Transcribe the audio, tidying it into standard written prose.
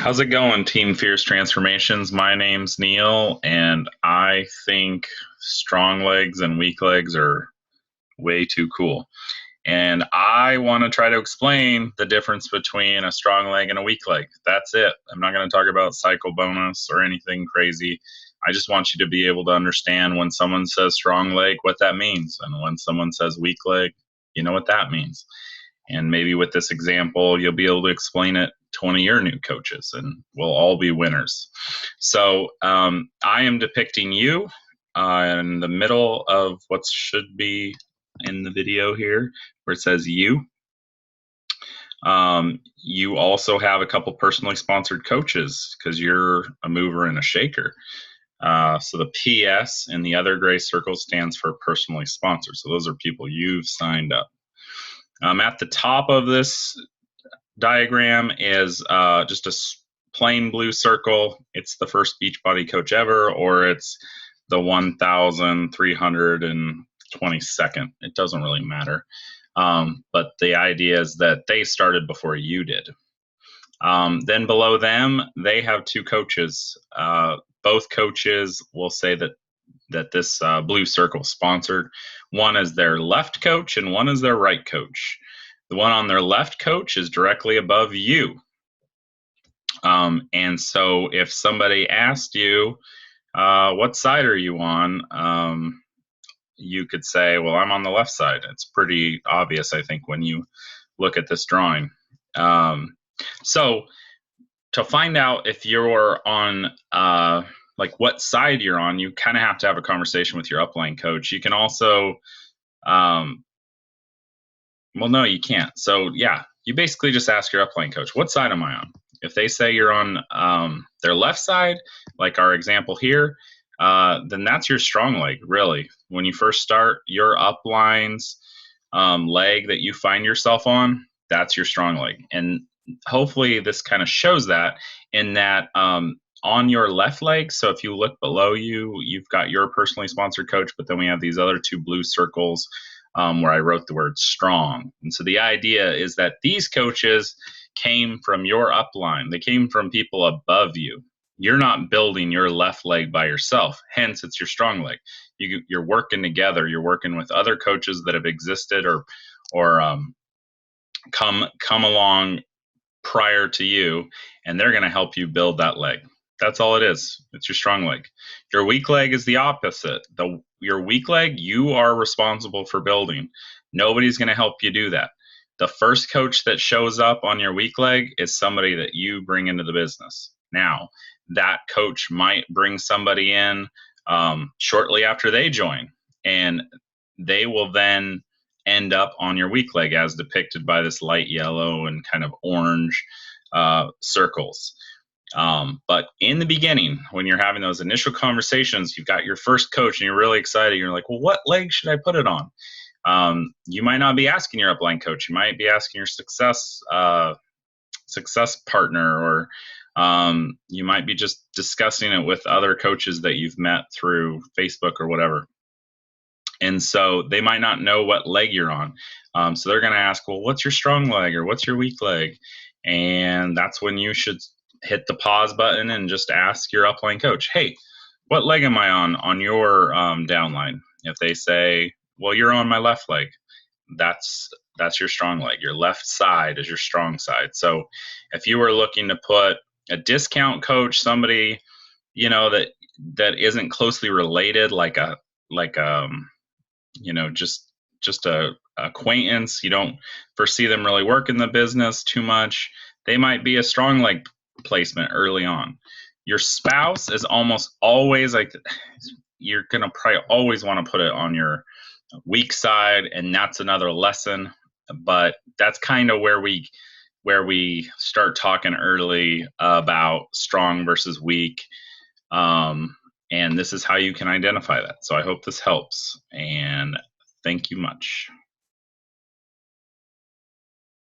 How's it going, Team Fierce Transformations? My name's Neil, and I think strong legs and weak legs are way too cool. And I want to try to explain the difference between a strong leg and a weak leg. That's it. I'm not going to talk about cycle bonus or anything crazy. I just want you to be able to understand when someone says strong leg, what that means. And when someone says weak leg, you know what that means. And maybe with this example, you'll be able to explain it to one of your new coaches, and we'll all be winners. So I am depicting you in the middle of what should be in the video here, where it says you. You also have a couple personally sponsored coaches because you're a mover and a shaker. So the PS in the other gray circle stands for personally sponsored. So those are people you've signed up. At the top of this diagram is just a plain blue circle. It's the first Beachbody coach ever, or it's the 1,322nd. It doesn't really matter. But the idea is that they started before you did. Then below them, they have two coaches. Both coaches will say that this blue circle sponsored. One is their left coach and one is their right coach. The one on their left coach is directly above you. And so if somebody asked you, what side are you on? You could say, well, I'm on the left side. It's pretty obvious, I think, when you look at this drawing. So to find out if you're on like what side you're on, you kind of have to have a conversation with your upline coach. You can also, well, no, you can't. So yeah, you basically just ask your upline coach, what side am I on? If they say you're on their left side, like our example here, then that's your strong leg, really. When you first start, your upline's leg that you find yourself on, that's your strong leg. And hopefully this kind of shows that in that on your left leg, so if you look below you, you've got your personally sponsored coach, but then we have these other two blue circles where I wrote the word strong. And so the idea is that these coaches came from your upline. They came from people above you. You're not building your left leg by yourself. Hence, it's your strong leg. You're working together. You're working with other coaches that have existed or come along prior to you, and they're going to help you build that leg. That's all it is. It's your strong leg. Your weak leg is the opposite. Your weak leg, you are responsible for building. Nobody's going to help you do that. The first coach that shows up on your weak leg is somebody that you bring into the business. Now, that coach might bring somebody in shortly after they join, and they will then end up on your weak leg as depicted by this light yellow and kind of orange circles. But in the beginning, when you're having those initial conversations, you've got your first coach and you're really excited. You're like, well, what leg should I put it on? You might not be asking your upline coach. You might be asking your success partner, or you might be just discussing it with other coaches that you've met through Facebook or whatever. And so they might not know what leg you're on. So they're going to ask, well, what's your strong leg or what's your weak leg? And that's when you should hit the pause button and just ask your upline coach, hey, what leg am I on your downline? If they say, well, you're on my left leg, that's your strong leg. Your left side is your strong side. So if you were looking to put a discount coach, somebody, that isn't closely related, like just a acquaintance, you don't foresee them really working the business too much, they might be a strong leg placement early on. Your spouse is almost always like, you're going to probably always want to put it on your weak side, and that's another lesson. But that's kind of where we start talking early about strong versus weak. And this is how you can identify that. So I hope this helps, and thank you much.